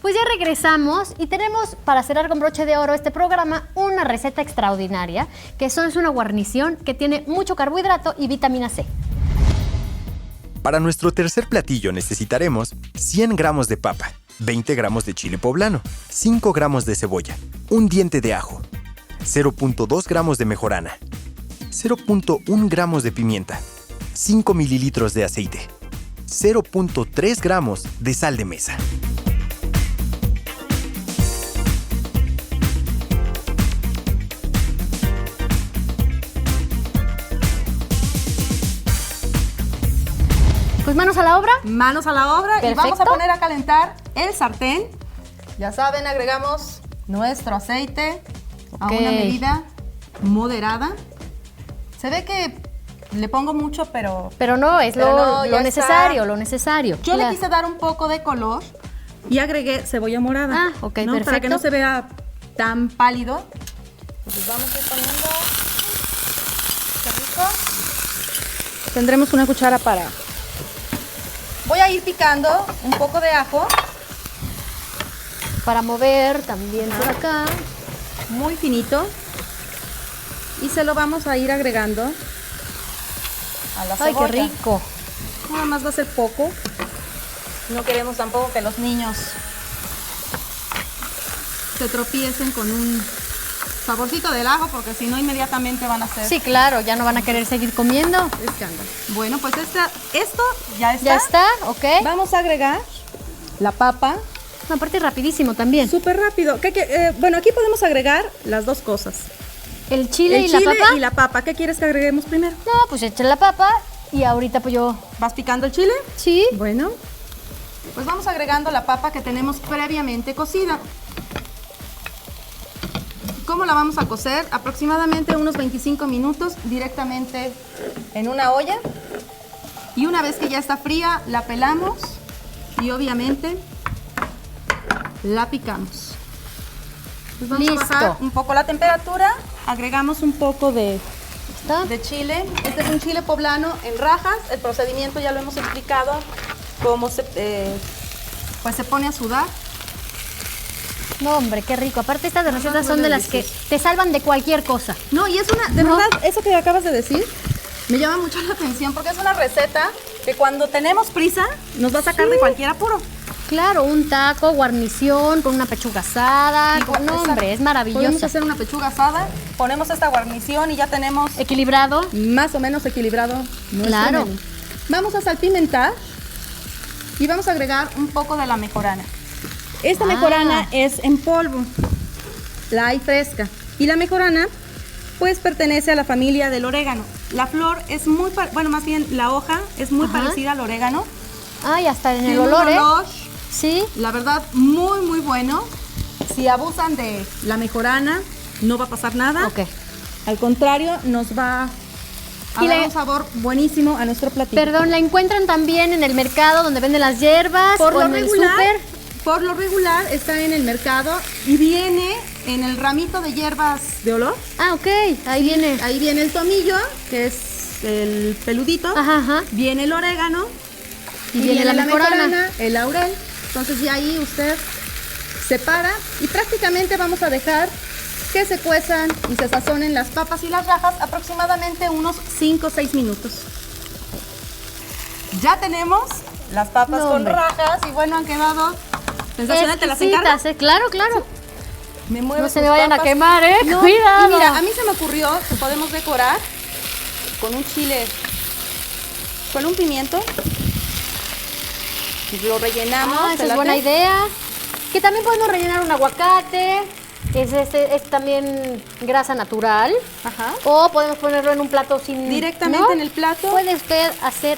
Pues ya regresamos y tenemos para cerrar con broche de oro este programa una receta extraordinaria, que es una guarnición que tiene mucho carbohidrato y vitamina C. Para nuestro tercer platillo necesitaremos 100 gramos de papa, 20 gramos de chile poblano, 5 gramos de cebolla, un diente de ajo, 0.2 gramos de mejorana, 0.1 gramos de pimienta, 5 mililitros de aceite, 0.3 gramos de sal de mesa. Pues manos a la obra. Manos a la obra. Perfecto. Y vamos a poner a calentar el sartén. Ya saben, agregamos nuestro aceite a una medida moderada. Se ve que le pongo mucho, pero no, es pero lo necesario, lo necesario. Yo le quise dar un poco de color y agregué cebolla morada. Ah, ok, perfecto. Para que no se vea tan pálido. Entonces vamos a ir poniendo. Qué rico. Tendremos una cuchara para... Voy a ir picando un poco de ajo. Para mover también por acá. Muy finito. Y se lo vamos a ir agregando a la cebolla. ¡Ay, qué rico! Nada más va a ser poco. No queremos tampoco que los niños se tropiecen con un saborcito del ajo, porque si no inmediatamente van a hacer... Sí, claro, ya no van a querer seguir comiendo. escándalo. Bueno, pues esto ya está. Ya está, ok. Vamos a agregar la papa. Aparte rapidísimo también. Súper rápido. Bueno, aquí podemos agregar las dos cosas. ¿El chile y chile la papa? y la papa. ¿Qué quieres que agreguemos primero? No, pues echa la papa y ahorita pues yo... ¿Vas picando el chile? Sí. Bueno, pues vamos agregando la papa que tenemos previamente cocida. ¿Cómo la vamos a cocer? Aproximadamente unos 25 minutos directamente en una olla. Y una vez que ya está fría, la pelamos y obviamente la picamos. Pues vamos Listo. a bajar un poco la temperatura. Agregamos un poco de chile. Este es un chile poblano en rajas. El procedimiento ya lo hemos explicado. Cómo pues se pone a sudar. No, hombre, qué rico. Aparte estas recetas son de las que te salvan de cualquier cosa. No, y es una, de verdad, eso que acabas de decir me llama mucho la atención, porque es una receta que cuando tenemos prisa nos va a sacar de cualquier apuro. Claro, un taco, guarnición, con una pechuga asada. Igual, No, exacto. hombre, es maravilloso. Podemos hacer una pechuga asada, ponemos esta guarnición y ya tenemos Equilibrado. más o menos equilibrado nuestro Claro. menú. Vamos a salpimentar y vamos a agregar un poco de la mejorana. Esta mejorana es en polvo, la hay fresca. Y la mejorana pues pertenece a la familia del orégano. La flor es muy, bueno, más bien la hoja es muy parecida al orégano. Ay, hasta en el Tiene un olor, olor, Sí. la verdad, muy, muy bueno. Si abusan de la mejorana, no va a pasar nada. Ok. Al contrario, nos va a dar un sabor buenísimo a nuestro platillo. Perdón, ¿la encuentran también en el mercado donde venden las hierbas? Por o lo en el regular, súper? por lo regular está en el mercado y viene en el ramito de hierbas de olor. Ah, ok, ahí viene. Ahí viene el tomillo, que es el peludito. Ajá. Viene el orégano. Y viene la mejorana. El laurel. Entonces ya ahí usted separa y prácticamente vamos a dejar que se cuezan y se sazonen las papas y las rajas aproximadamente unos 5 o 6 minutos. Ya tenemos las papas con rajas y bueno, han quedado sensacionales. ¿Te las encargo? Claro, claro. Me muevo No se tus me vayan a papas. quemar, No, cuidado. Y mira, a mí se me ocurrió que podemos decorar con un chile, con un pimiento. Lo rellenamos. Esa es buena idea. Que también podemos rellenar un aguacate. Es también grasa natural. Ajá. O podemos ponerlo en un plato sin... Directamente ¿no? en el plato. Puede usted hacer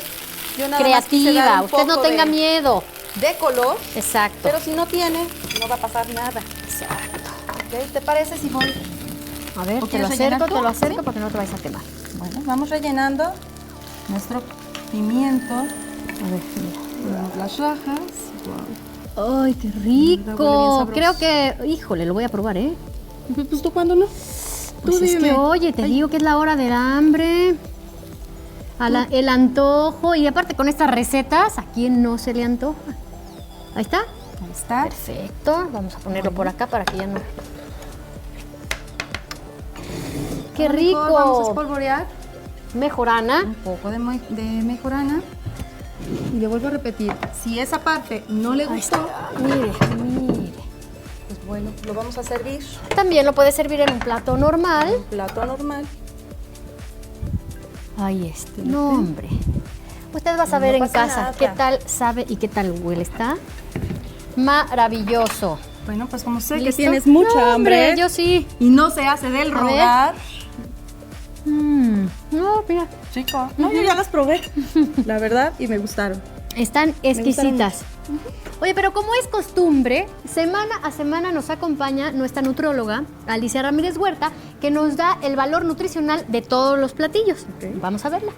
Yo nada más quise dar creativa. un Usted no poco tenga miedo. de color. Exacto. Pero si no tiene, no va a pasar nada. Exacto. ¿Ok? ¿Te parece si voy? A ver, ¿O te lo quieres rellenar acerco, tú? para ¿Sí? que no te vayas a quemar. Bueno, vamos rellenando nuestro pimiento. A ver, mira. Ponemos las rajas. Wow. ¡Ay, qué Huele bien rico! sabroso. Creo que, híjole, lo voy a probar, ¿eh? Pues tú, ¿cuándo no? Pues Tú es dime. que, oye, te digo que es la hora del hambre, el antojo, y aparte con estas recetas, ¿a quién no se le antoja? Ahí está. Ahí está. Perfecto. Vamos a ponerlo por acá para que ya no... ¡Qué A lo mejor Vamos a rico! espolvorear Mejorana. un poco de mejorana. Y le vuelvo a repetir, si esa parte no le Ahí gustó, está. Mire, mire. pues bueno, lo vamos a servir. También lo puede servir en un plato normal. Plato normal. Ahí está. No, hombre. Usted va a saber No en pasa casa nada. qué tal sabe y qué tal huele. Está maravilloso. Bueno, pues como sé que ¿Listo? tienes mucha No, hambre yo sí. y no se hace del A ver. rogar. No, mira. Chico, no, yo ya las probé, la verdad, y me gustaron. Están exquisitas. Oye, pero como es costumbre, semana a semana nos acompaña nuestra nutrióloga, Alicia Ramírez Huerta, que nos da el valor nutricional de todos los platillos. Vamos a verla.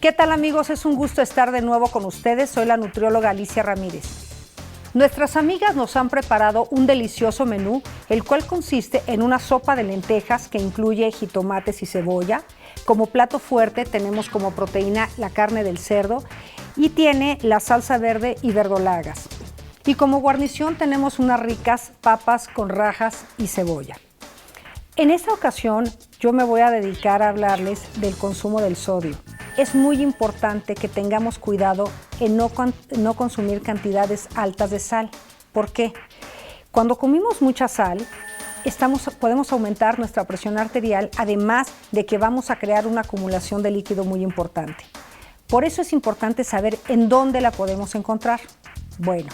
¿Qué tal, amigos? Es un gusto estar de nuevo con ustedes. Soy la nutrióloga Alicia Ramírez. Nuestras amigas nos han preparado un delicioso menú, el cual consiste en una sopa de lentejas que incluye jitomates y cebolla. Como plato fuerte tenemos como proteína la carne del cerdo y tiene la salsa verde y verdolagas. Y como guarnición tenemos unas ricas papas con rajas y cebolla. En esta ocasión yo me voy a dedicar a hablarles del consumo del sodio. Es muy importante que tengamos cuidado en no consumir cantidades altas de sal. ¿Por qué? Cuando comimos mucha sal, podemos aumentar nuestra presión arterial, además de que vamos a crear una acumulación de líquido muy importante. Por eso es importante saber en dónde la podemos encontrar. Bueno,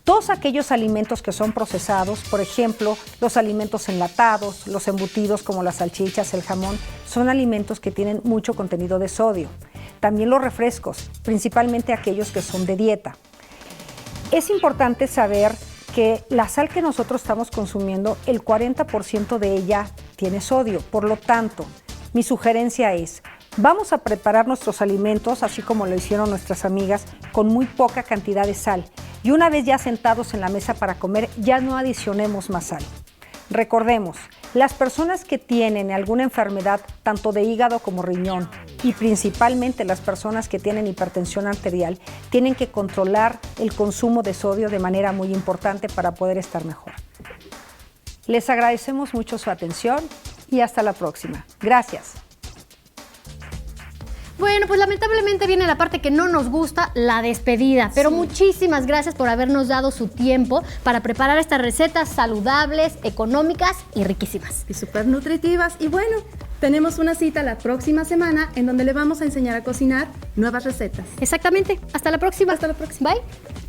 todos aquellos alimentos que son procesados, por ejemplo, los alimentos enlatados, los embutidos como las salchichas, el jamón, son alimentos que tienen mucho contenido de sodio. También los refrescos, principalmente aquellos que son de dieta. Es importante saber que la sal que nosotros estamos consumiendo, el 40% de ella tiene sodio. Por lo tanto, mi sugerencia es, vamos a preparar nuestros alimentos, así como lo hicieron nuestras amigas, con muy poca cantidad de sal. Y una vez ya sentados en la mesa para comer, ya no adicionemos más sal. Recordemos, las personas que tienen alguna enfermedad, tanto de hígado como riñón, y principalmente las personas que tienen hipertensión arterial, tienen que controlar el consumo de sodio de manera muy importante para poder estar mejor. Les agradecemos mucho su atención y hasta la próxima. Gracias. Bueno, pues lamentablemente viene la parte que no nos gusta, la despedida. Pero muchísimas gracias por habernos dado su tiempo para preparar estas recetas saludables, económicas y riquísimas. Y súper nutritivas. Y bueno, tenemos una cita la próxima semana en donde le vamos a enseñar a cocinar nuevas recetas. Exactamente. Hasta la próxima. Hasta la próxima. Bye.